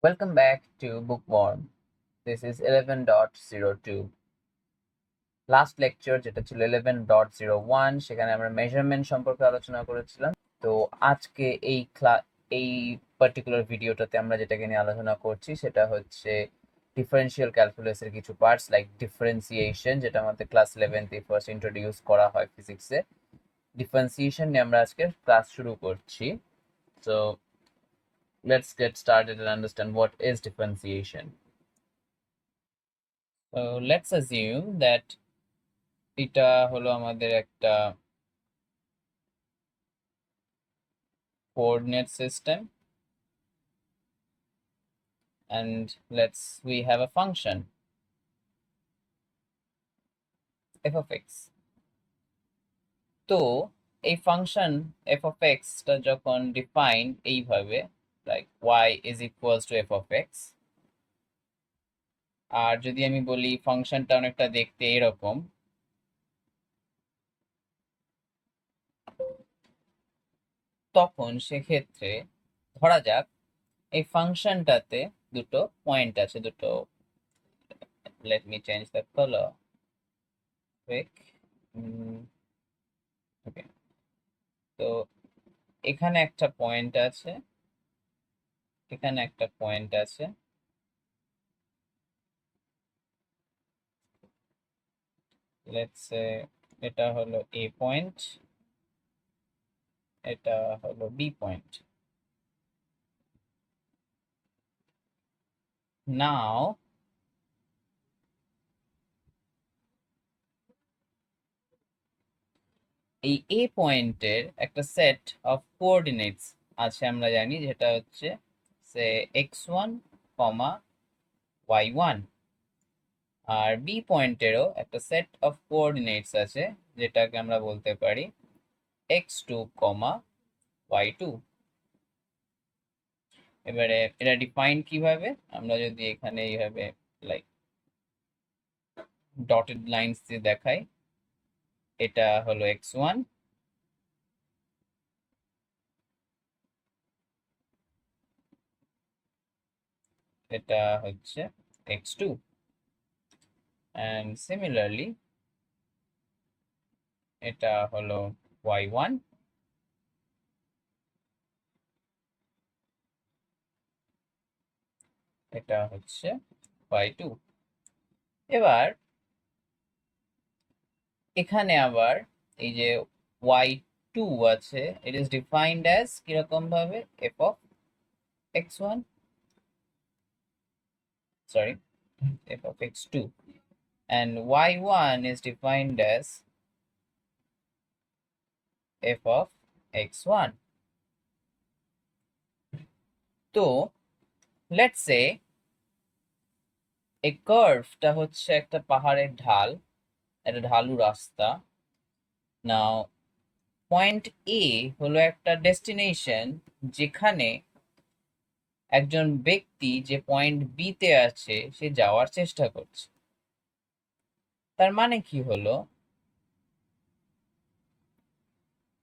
Welcome back to Bookworm. This is 11.02. Last lecture যেটা ছিল 11.01 সেখানে আমরা মেজারমেন্ট সম্পর্কে আলোচনা করেছিলাম। তো আজকে এই পার্টিকুলার ভিডিওটাতে আমরা যেটাকে নিয়ে আলোচনা করছি সেটা হচ্ছে ডিফারেন্সিয়াল ক্যালকুলাসের কিছু পার্টস লাইক ডিফারেন্সিয়েশন, যেটা আমাদের ক্লাস 11তে ফার্স্ট ইন্ট্রোডিউস করা হয় ফিজিক্সে। ডিফারেন্সিয়েশন নিয়ে আমরা আজকে ক্লাস শুরু করছি। So let's get started and understand what is differentiation. So let's assume that এটা হলো আমাদের একটা coordinate system, and we have a function f of x. তো এই ফাংশন f of x টা যখন ডিফাইন এইভাবে like y is equals to f of x, আর যদি আমি বলি ফাংশনটা অনেকটা দেখতে এরকম, তখন সেক্ষেত্রে ধরা যাক এই ফাংশনটাতে দুটো পয়েন্ট আছে, দুটো, let me change the color, quick. Okay, তো এখানে একটা পয়েন্ট আছে, এখানে একটা পয়েন্ট আছে, লেটস সে এটা হলো এ পয়েন্ট, এটা হলো বি পয়েন্ট। নাও এই এ পয়েন্টের একটা সেট অফ কোঅর্ডিনেটস আছে, আমরা জানি যেটা হচ্ছে সে x1, y1, আর বি পয়েন্টেরও একটা সেট অফ কোঅর্ডিনেটস আছে যেটাকে আমরা বলতে পারি x2, y2। এবারে এটা ডিফাইন কিভাবে, আমরা যদি এখানে এইভাবে লাইক ডটেড লাইনস দিয়ে দেখাই, এটা হলো x1, এটা হচ্ছে x2, and similarly এটা হলো y1, এটা হচ্ছে y2। এবার এখানে আবার এই যে y2 আছে, it is defined as কিরকম ভাবে f of x1, sorry, f of x2, and y1 is defined as f of x1। তো লেটস সে এই কার্ভটা হচ্ছে একটা পাহাড়ের ঢাল, একটা ঢালু রাস্তা। নাও পয়েন্ট এ হলো একটা ডেস্টিনেশন, যেখানে একজন ব্যক্তি যে পয়েন্ট বি তে আছে সে যাওয়ার চেষ্টা করছে। তার মানে কি হলো,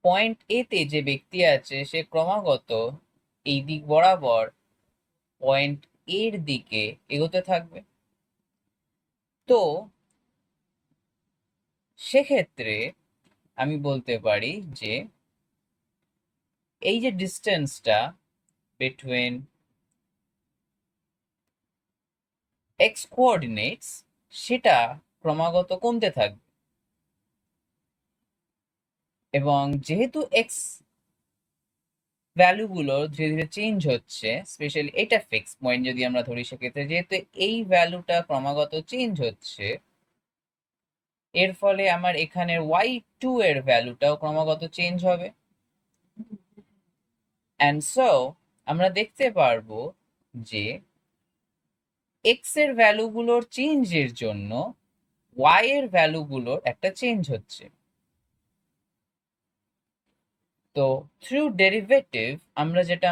পয়েন্ট এ তে যে ব্যক্তি আছে সে ক্রমাগত এই দিক বরাবর পয়েন্ট এর দিকে এগোতে থাকবে। তো সেক্ষেত্রে আমি বলতে পারি যে এই যে ডিস্টেন্সটা বিটুইন এক্স কোঅর্ডিনেটস সেটা ক্রমাগত কমতে থাকবে, এবং যেহেতু এক্স ভ্যালুগুলো ধীরে ধীরে চেঞ্জ হচ্ছে, স্পেশালি এটা ফিক্স পয়েন্ট যদি আমরা ধরি, সেক্ষেত্রে যেহেতু এই ভ্যালুটা ক্রমাগত চেঞ্জ হচ্ছে, এর ফলে আমার এখানের y2 এর ভ্যালুটাও ক্রমাগত চেঞ্জ হবে। অ্যান্ড সো আমরা দেখতে পারবো যে এক্স এর ভ্যালুগুলোর চেঞ্জের জন্য y এর ভ্যালুগুলোর একটা চেঞ্জ হচ্ছে। তো থ্রু ডেরিভেটিভ আমরা যেটা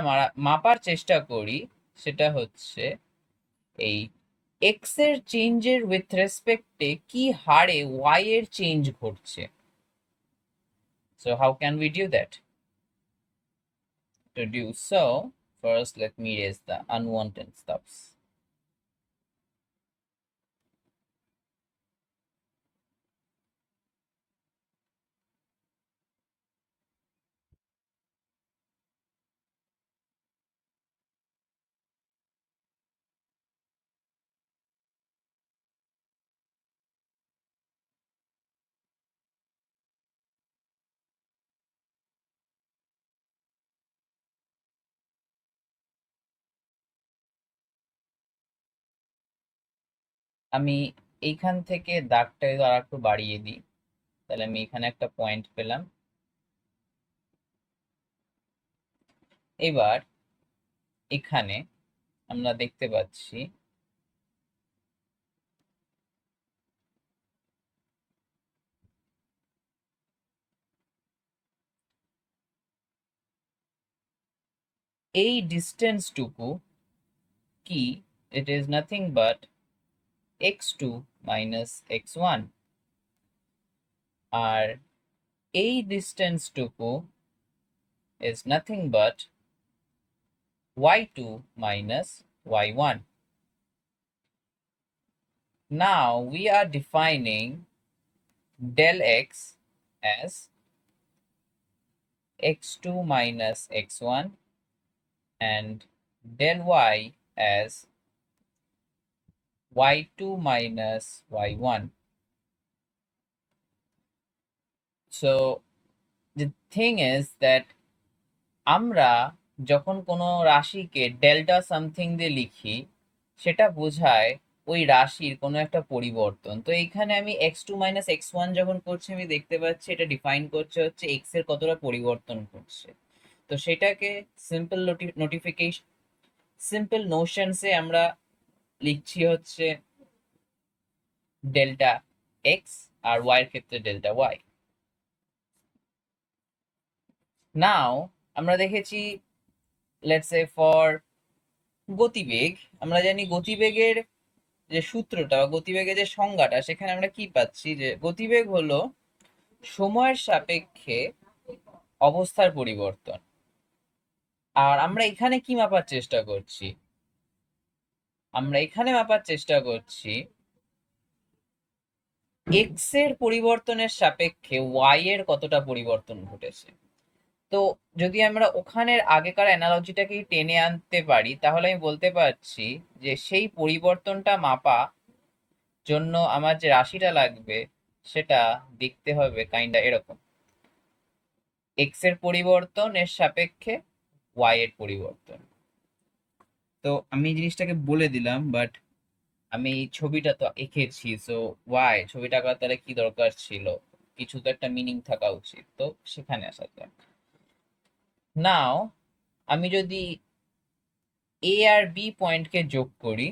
মাপার চেষ্টা করি সেটা হচ্ছে এই এক্স এর চেঞ্জের উইথ রেসপেক্টে কি হারে y এর চেঞ্জ ঘটছে। So how can we do that? To do so, First, let me erase the unwanted stuffs. আমি এইখান থেকে দাগটা যদি আর একটু বাড়িয়ে দিই, তাহলে আমি এখানে একটা পয়েন্ট পেলাম। এবার এখানে আমরা দেখতে পাচ্ছি এই ডিস্টেন্সটুকু কি? It is nothing but x2 minus x1, আর এই ডিস্টেন্সটুকু is nothing but y2 minus y1. Now we are defining del x as x2 minus x1 and del y as y2 minus y1. So the thing is that আমরা যখন কোনো রাশিকে delta something দিয়ে লিখি, সেটা বোঝায় ওই রাশির কোনো একটা পরিবর্তন। তো এইখানে আমি x2 - x1 যখন করছি, আমি দেখতে পাচ্ছি এটা ডিফাইন করছে হচ্ছে এক্স এর কতটা পরিবর্তন করছে। তো সেটাকে সিম্পল নোটিফিকেশন, সিম্পল নোশনসে আমরা লিখছি হচ্ছে ডেল্টা এক্স, আর ওয়াই এর ক্ষেত্রে ডেল্টা ওয়াই। নাও আমরা দেখেছি, লেটস সে ফর গতিবেগ, আমরা জানি গতিবেগের যে সূত্রটা বা গতিবেগের যে সংজ্ঞাটা, সেখানে আমরা কি পাচ্ছি যে গতিবেগ হলো সময়ের সাপেক্ষে অবস্থার পরিবর্তন। আর আমরা এখানে কি মাপার চেষ্টা করছি? আমরা এখানে মাপার চেষ্টা করছি এক্স এর পরিবর্তনের সাপেক্ষে ওয়াই এর কতটা পরিবর্তন ঘটেছে। তো যদি আমরা ওখানের আগেকার অ্যানালজিটাকে টেনে আনতে পারি, তাহলে আমি বলতে পারছি যে সেই পরিবর্তনটা মাপা জন্য আমার যে রাশিটা লাগবে সেটা দেখতে হবে কাইন্ডা এরকম, এক্স এর পরিবর্তন এর সাপেক্ষে ওয়াই এর পরিবর্তন। তো আমি জিনিসটাকে বলে দিলাম, বাট আমি ছবিটা তো এঁকেছি, সো ওয়াই ছবিটা আঁকার তাহলে কি দরকার ছিল? কিছু তো একটা মিনিং থাকা উচিত। তো সেখানে আসা যাক। নাও আমি যদি এ আর বি পয়েন্টকে যোগ করি,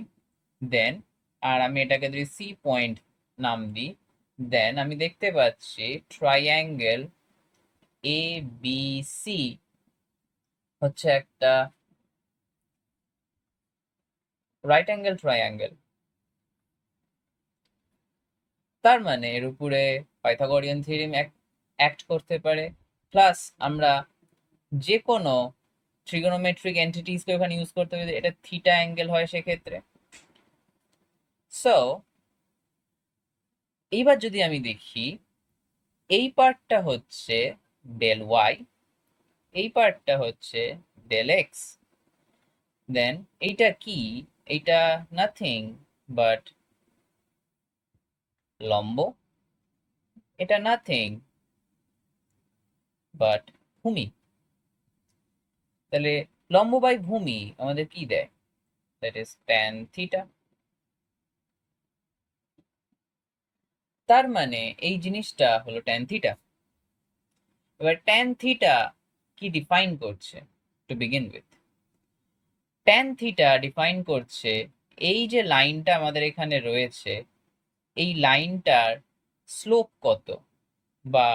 দেন আর আমি এটাকে যদি সি পয়েন্ট নাম দিই, দেন আমি দেখতে পাচ্ছি ট্রাইঅ্যাঙ্গেল এ বি সি হচ্ছে একটা রাইট অ্যাঙ্গেল ট্রাইঅ্যাঙ্গেল। তার মানে এর উপরে পাইথাগোরিয়ান থিওরেম অ্যাক্ট করতে পারে, প্লাস আমরা যে কোনো ট্রিগোনোমেট্রিক এন্টিটিসকে ওখানে ইউজ করতে পারি, এটা থিটা অ্যাঙ্গেল হয় সেক্ষেত্রে। সো এইবার যদি আমি দেখি, এই পার্টটা হচ্ছে ডেল ওয়াই, এই পার্টটা হচ্ছে ডেল এক্স, দেন এইটা কি? এইটা নাথিং বাট লম্ব, এটা নাথিং বাট ভূমি। তাহলে লম্ব বাই ভূমি আমাদের কি দেয়? That is tan theta. তার মানে এই জিনিসটা হলো ট্যান থিটা। এবার ট্যান থিটা কি ডিফাইন করছে? To begin with, tan theta define করছে এই যে লাইনটা আমাদের এখানে রয়েছে, এই লাইনটার স্লোপ কত বা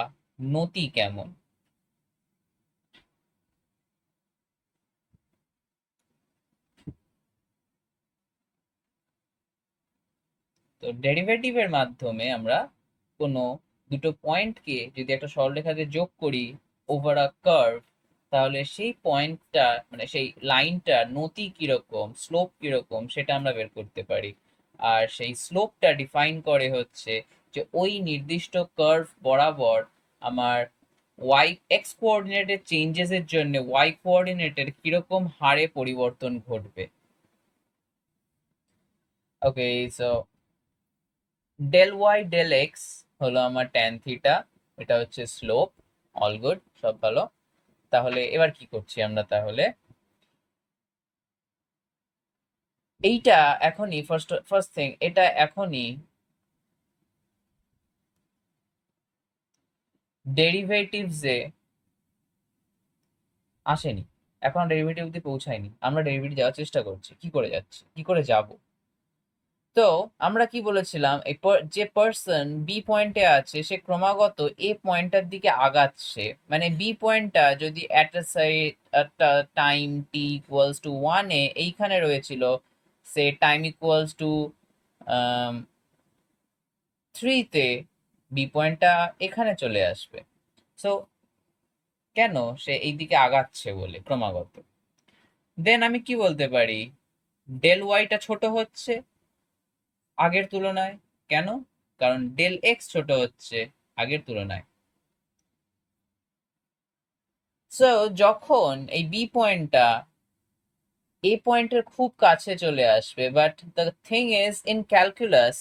নতি কেমন। তো ডেরিভেটিভের মাধ্যমে আমরা কোনো দুটো পয়েন্টকে যদি একটা সরলরেখাতে যোগ করি ওভার আ কার্ভ, তাহলে সেই পয়েন্টটা মানে সেই লাইনটা নতি কিরকম, স্লোপ কিরকম সেটা আমরা বের করতে পারি। আর সেই স্লোপটা ডিফাইন করে হচ্ছে যে ওই নির্দিষ্ট কার্ভ বরাবর আমার ওয়াই এক্স কোঅর্ডিনেটের চেঞ্জেস এর জন্য ওয়াই কোঅর্ডিনেটের কিরকম হারে পরিবর্তন ঘটবে। Okay, so del y del x হলো আমার ট্যান থিটা, এটা হচ্ছে স্লোপ। অল গুড, সব ভালো। তাহলে এবার কি করছি আমরা, তাহলে এইটা এখনই ফার্স্ট ফার্স্ট থিং, এটা এখনই ডেরিভেটিভসে আসেনি, এখন ডেরিভেটিভ অব্দি পৌঁছায়নি। আমরা ডেরিভেটিভ যাওয়ার চেষ্টা করছি, কি করে যাচ্ছি, কি করে যাব। তো আমরা কি বলেছিলাম, এই যে পার্সন বি পয়েন্টে আছে সে ক্রমাগত এ পয়েন্টটার দিকে আগাচ্ছে, মানে বি পয়েন্টটা যদি at a side time T equals to 1 এ এইখানে রয়েছিল, সে টাইম ইকুয়ালস টু 3 তে বি পয়েন্টটা এখানে চলে আসবে। সো কেন, সে এই দিকে আগাচ্ছে বলে ক্রমাগত। দেন আমি কি বলতে পারি, ডেল ওয়াইটা ছোট হচ্ছে আগের তুলনায়। কেন? কারণ ডেল এক্স ছোট হচ্ছে আগের তুলনায়। সো যখন এই বি পয়েন্টটা এ পয়েন্টের খুব কাছে চলে আসবে, but the thing is in calculus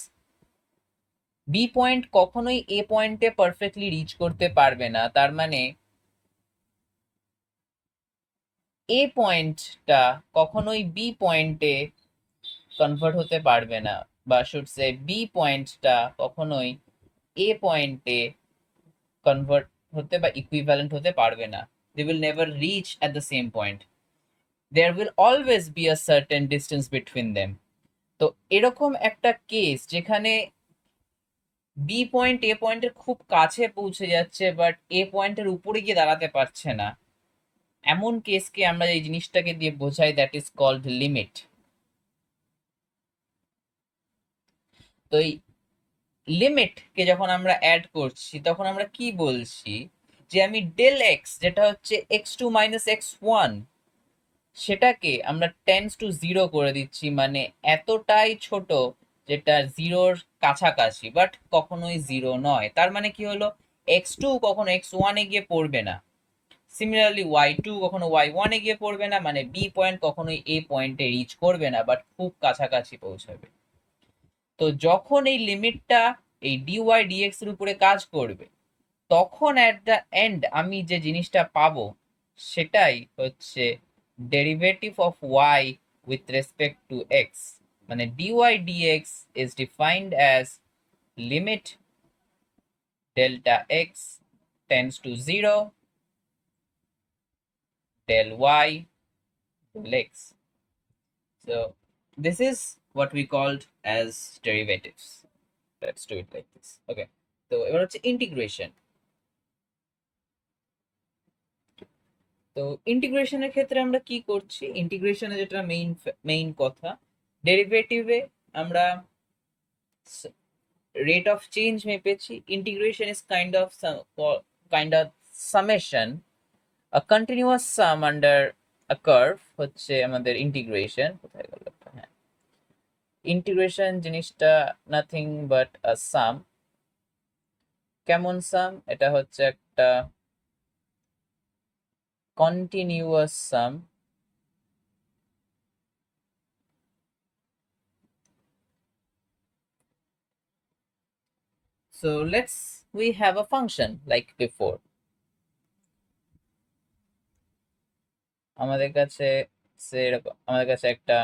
B point কখনোই এ পয়েন্টে পারফেক্টলি রিচ করতে পারবে না। তার মানে এ পয়েন্টটা কখনোই বি পয়েন্টে কনভার্ট হতে পারবে না, বা শুড সে বি পয়েন্টটা কখনোই এ পয়েন্টে কনভার্ট হতে বা ইকুইভ্যালেন্ট হতে পারবে না। They will never reach at the same point, there will always be a certain distance between them. তো এরকম একটা কেস যেখানে বি পয়েন্ট এ পয়েন্টের খুব কাছে পৌঁছে যাচ্ছে বাট এ পয়েন্টের উপরে গিয়ে দাঁড়াতে পারছে না, এমন কেসকে আমরা এই জিনিসটাকে দিয়ে বোঝাই, দ্যাট ইজ কল্ড লিমিট। তো এই লিমিটকে যখন আমরা অ্যাড করছি তখন আমরা কি বলছি, যে আমি ডেল এক্স যেটা হচ্ছে x two minus x one, সেটাকে আমরা টেন্স টু জিরো করে দিচ্ছি, মানে এতটাই ছোট যেটা জিরোর কাছাকাছি বাট কখনোই জিরো নয়। তার মানে কি হলো, এক্স টু কখনো এক্স ওয়ানে গিয়ে পড়বে না, সিমিলারলি ওয়াই টু কখনো ওয়াই ওয়ানে গিয়ে পড়বে না, মানে বি পয়েন্ট কখনোই এ পয়েন্টে রিচ করবে না বাট খুব কাছাকাছি পৌঁছাবে। তো যখন এই লিমিটটা এই ডিওয়াই ডিএক্স এর উপরে কাজ করবে, তখন অ্যাট দ্য এন্ড আমি যে জিনিসটা পাবো সেটাই হচ্ছে derivative of y with respect to x, মানে dy dx is defined as limit delta x tends to zero del y del x. So this is what we called as derivatives. Let's do it like this. Okay. তো এবার হচ্ছে integration. তো ইন্টিগ্রেশনের ক্ষেত্রে আমরা কি করছি, ইন্টিগ্রেশনে যেটা মেইন মেইন কথা, ডেরিভেটিভে আমরা রেট অফ চেঞ্জ মেপেছি, integration is kind of summation, a continuous sum under a curve হচ্ছে আমাদের ইন্টিগ্রেশন। কোথায় গেল, হ্যাঁ, ইন্টিগ্রেশন জিনিসটা নাথিং বাট আ সাম। কেমন সাম, এটা হচ্ছে একটা continuous some. So we have a function like before. আমাদের কাছে আমাদের কাছে একটা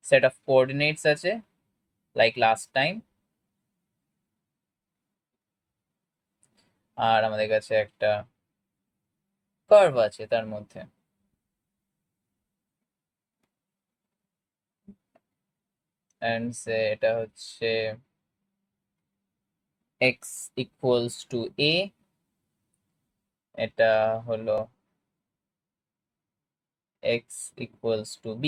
সেট অফ কোঅর্ডিনেটস আছে লাইক লাস্ট টাইম, আর আমাদের কাছে একটা কার্ভ আছে তার মধ্যে। এন্ড এটা হচ্ছে x ইকুয়ালস টু a, এটা হলো x ইকুয়ালস টু b।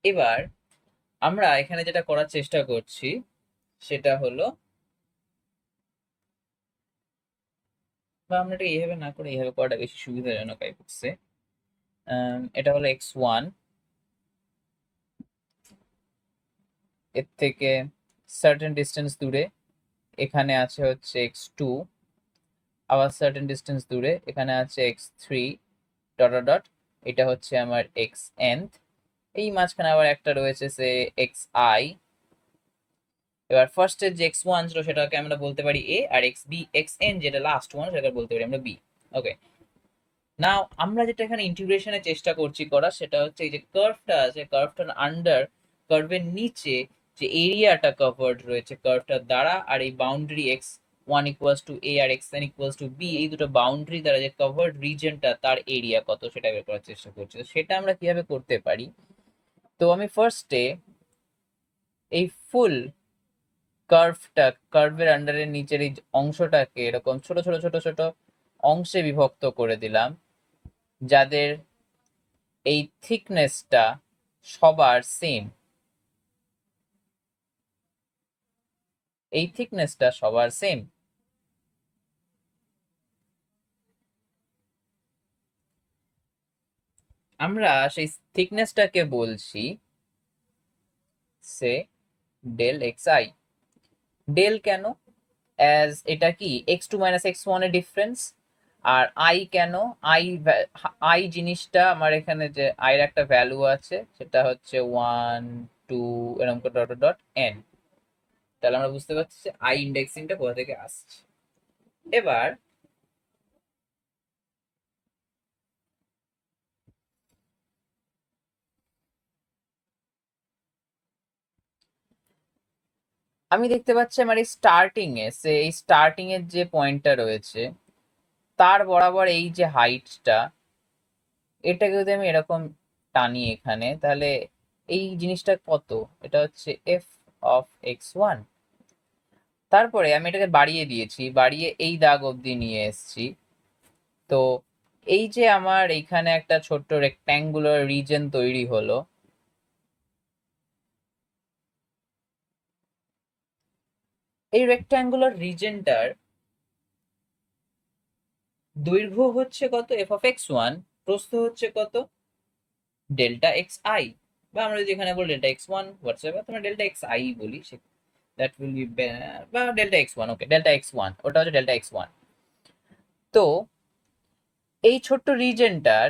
এবার আমরা এখানে যেটা করার চেষ্টা করছি সেটা হলো বা আমরা এটা এইভাবে না করে এইভাবে করাটা বেশি সুবিধাজনক আই বুঝছে। এটা হলো x1, এর থেকে সার্টেন ডিস্টেন্স দূরে এখানে আছে হচ্ছে x2, আবার সার্টেন ডিস্টেন্স দূরে এখানে আছে x3 ডট ডট ডট, এটা হচ্ছে আমার xn। এই মাঝখানে আবার একটা রয়েছে সে xi। এবার ফার্স্টের যে x1 ছিল সেটাকে আমরা বলতে পারি a, আর xn যেটা লাস্ট ওয়ান সেটাকে বলতে পারি আমরা b। ওকে, নাও আমরা যেটা এখানে ইন্টিগ্রেশনের চেষ্টা করছি করা সেটা হচ্ছে এই যে কার্ভটা আছে, কার্ভটার আন্ডার, কার্ভের নিচে যে এরিয়াটা কভার্ড রয়েছে কার্ভটার দ্বারা, আর এই boundary x1 equals to a আর xn ইকুয়ালস টু b, এই দুটো বাউন্ডারি দ্বারা যে কভার্ড রিজনটা তার এরিয়া কত সেটা বের করার চেষ্টা করছি। তো সেটা আমরা কিভাবে করতে পারি, তো আমি ফার্স্টে এই ফুল কার্ভটা, কার্ভের আন্ডারের নিচের এই অংশটাকে এরকম ছোট ছোট ছোট ছোট অংশে বিভক্ত করে দিলাম, যাদের এই থিকনেসটা সবার সেম, এই থিকনেসটা সবার সেম। আমরা সেই থিকনেসটাকে বলছি say del x i. Del কেন, অ্যাজ এটা কি x2 - x1 এর ডিফারেন্স। আর আই কেন, আই, আই জিনিসটা আমার এখানে যে আই এর একটা ভ্যালু আছে সেটা হচ্ছে 1 2 এরকম করে ডট ডট এন। তাহলে আমরা বুঝতে পারছি যে আই ইন্ডেক্সিংটা কোথা থেকে আসছে। এবার আমি দেখতে পাচ্ছি আমার এই স্টার্টিং এ, সে এই স্টার্টিং এর যে পয়েন্টটা রয়েছে তার বরাবর এই যে হাইটটা, এটাকে যদি আমি এরকম টানি এখানে, তাহলে এই জিনিসটা কত, এটা হচ্ছে এফ অফ x1। তারপরে আমি এটাকে বাড়িয়ে দিয়েছি, বাড়িয়ে এই দাগ অবধি নিয়ে এসেছি। তো এই যে আমার এইখানে একটা ছোট্ট রেক্ট্যাঙ্গুলার রিজন তৈরি হলো, এই রেক্ট্যাঙ্গুলার রিজনটার দৈর্ঘ্য হচ্ছে কত, এফ অফ x1, প্রস্থ হচ্ছে কত, ডেল্টা এক্স আই, বা আমরা যদি এখানে বলি ডেল্টা x1 হোয়াটসঅ্যাপ, তোমরা ডেল্টা এক্স আই বলি, দ্যাট উইল বি, বা ডেল্টা x1, ওকে ডেল্টা x1, ওটা হচ্ছে ডেল্টা x1। তো এই ছোট্ট রিজনটার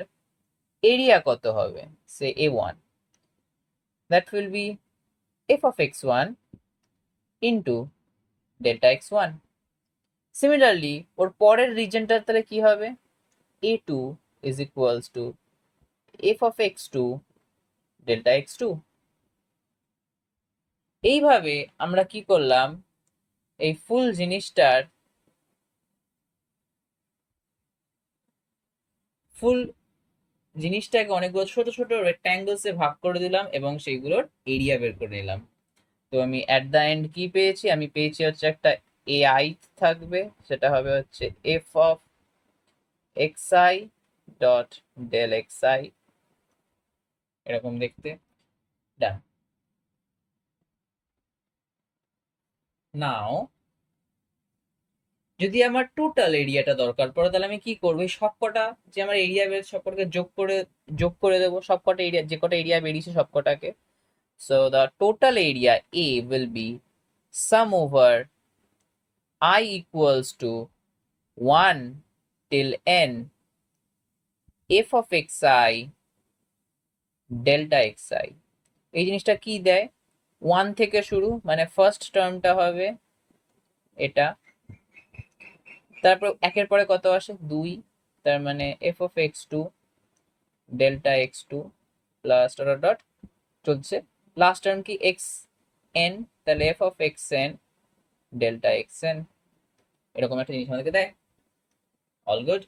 এরিয়া কত হবে, say a1, that will be f of x1 into delta x1। Similarly ওর পরের রিজনটার তাহলে কি হবে, a2 is equals to f of x2 delta x2। এইভাবে আমরা কি করলাম, এই ফুল জিনিসটার ফুল জিনিসটাকে অনেকগুলো ছোট ছোট রেক্ট্যাঙ্গলস এ ভাগ করে দিলাম এবং সেইগুলোর এরিয়া বের করে নিলাম। তো আমি অ্যাট দ্য এন্ড কি পেয়েছি, আমি পেয়েছি হচ্ছে একটা এআই থাকবে, সেটা হবে হচ্ছে f of x i dot del x i, এরকম দেখতে। ডান। নাও যদি আমার টোটাল এরিয়াটা দরকার পড়ে তাহলে আমি কি করবো, এই সবকটা যে আমার এরিয়া বের সবকটাকে যোগ করে দেবো, সবকটা এরিয়া, যে কটা এরিয়া বেরিয়েছে সবকটাকে। So the total area a will be sum over I equals to 1 till n f of xi delta xi। এই জিনিসটা কি দেয়, 1 থেকে শুরু, মানে ফার্স্ট টার্মটা হবে এটা, তারপর একের পরে কত আসে 2, তার মানে F of x2 delta x2 plus dot dot dot চলছে, লাস্ট টার্ম কি এক্স এন, তাহলে F of x N delta x N, এরকম একটা জিনিস আমাদেরকে দেয়। All good.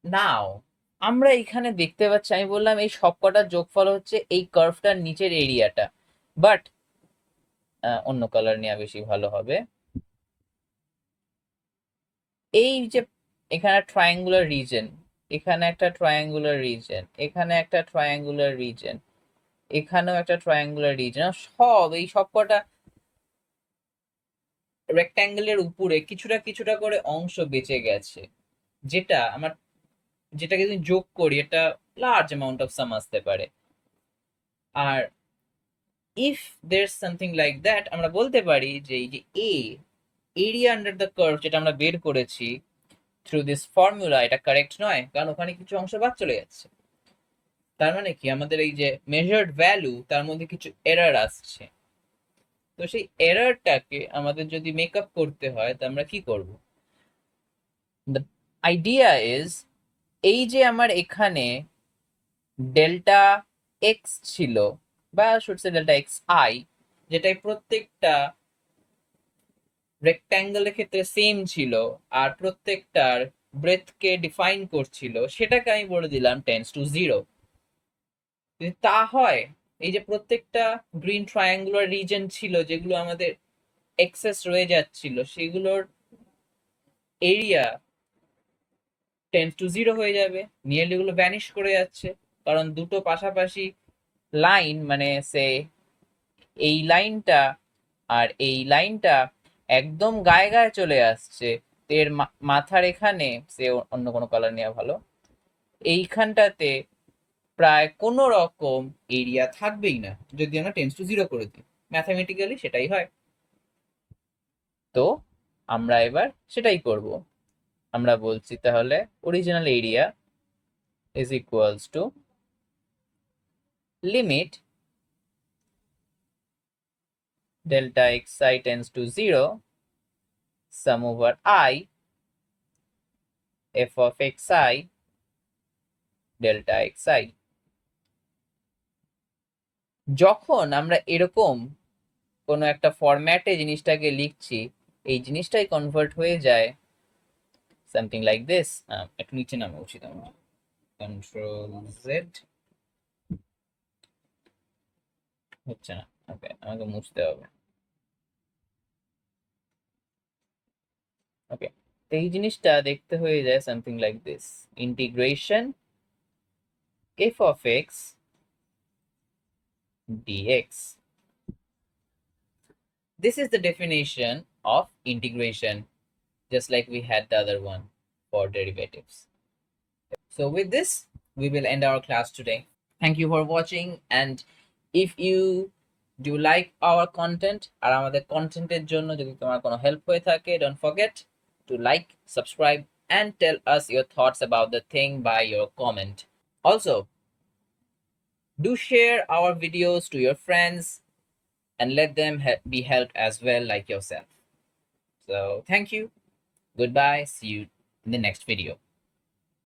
নাও আমরা এখানে দেখতে পাচ্ছি, আমি বললাম এই সবকটার যোগফল হচ্ছে এই কার্ভটার নিচের এরিয়াটা, বাট অন্য কালার নেওয়া বেশি ভালো হবে। এই যে এখানে ট্রায়াঙ্গুলার রিজন, এখানে একটা ট্রায়াঙ্গুলার রিজন, এখানে একটা ট্রায়াঙ্গুলার রিজন, এখানেও একটা ট্রায়াঙ্গুলার রিজন, সব এই সবকটা রেক্ট্যাঙ্গেলের উপরে কিছুটা কিছুটা করে অংশ বেঁচে গেছে, যেটাকে যদি যোগ করি এটা লার্জ অ্যামাউন্ট অফ সাম আসতে পারে। আর if there something like that, আমরা বলতে পারি যে এই যে এরিয়া আন্ডার দ্য কার্ভ যেটা আমরা বের করেছি থ্রু দিস ফর্মুলা, এটা কারেক্ট নয়, কারণ ওখানে কিছু অংশ বাদ চলে যাচ্ছে। তার মানে কি, আমাদের এই যে মেজার্ড ভ্যালু তার মধ্যে কিছু এরর আসছে। তো সেই এররটাকে আমাদের যদি মেকআপ করতে হয়, তো আমরা কি করব? দ্য আইডিয়া ইজ, এই যে আমার এখানে ডেল্টা এক্স ছিল, বা should say delta x I, যেটাই প্রত্যেকটা রেক্ট্যাঙ্গেলের ক্ষেত্রে সেম ছিল আর প্রত্যেকটার ব্রেথকে ডিফাইন করছিল, সেটাকে আমি বলে দিলাম টেন্স টু জিরো। যদি তা হয়, এই যে প্রত্যেকটা গ্রিন ট্রায়াঙ্গুলার রিজন ছিল যেগুলো আমাদের এক্সেস রয়ে যাচ্ছিল, সেগুলোর এরিয়া টেন্স টু জিরো হয়ে যাবে, নিয়ারলি গুলো ভ্যানিশ করে যাচ্ছে। কারণ দুটো পাশাপাশি লাইন, মানে সে এই লাইনটা আর এই লাইনটা একদম গায়ে গায়ে চলে আসছে, তো এর মাথার এখানে, সে অন্য কোনো কালার নেওয়া ভালো, এইখানটাতে প্রায় কোনো রকম এরিয়া থাকবেই না যদি আমরা টেন্স টু জিরো করে দিই। ম্যাথামেটিক্যালি সেটাই হয়। তো আমরা এবার সেটাই করব। আমরা বলছি তাহলে original area is equals to limit delta xi tends to 0 sum over I f of xi delta xi। যখন আমরা এরকম কোনো একটা ফরম্যাটে জিনিসটাকে লিখছি, এই জিনিসটাই কনভার্ট হয়ে যায় সামথিং লাইক দিস। একটু নিচে নামা উচিত আমার, কন্ট্রোল জেড, হচ্ছে না, ওকে আমাকে মুছতে হবে। ওকে, তো এই জিনিসটা দেখতে হয়ে যায় something like this, integration f of x dx। This is the definition of integration, just like we had the other one for derivatives. So with this, we will end our class today. Thank you for watching, and if you do like our content আর আমাদের কন্টেন্টের জন্য যদি তোমার কোনো help হয়ে থাকে, don't forget to like, subscribe, and tell us your thoughts about the thing by your comment. Also, do share our videos to your friends and let them be helped as well, like yourself. So thank you, goodbye, see you in the next video.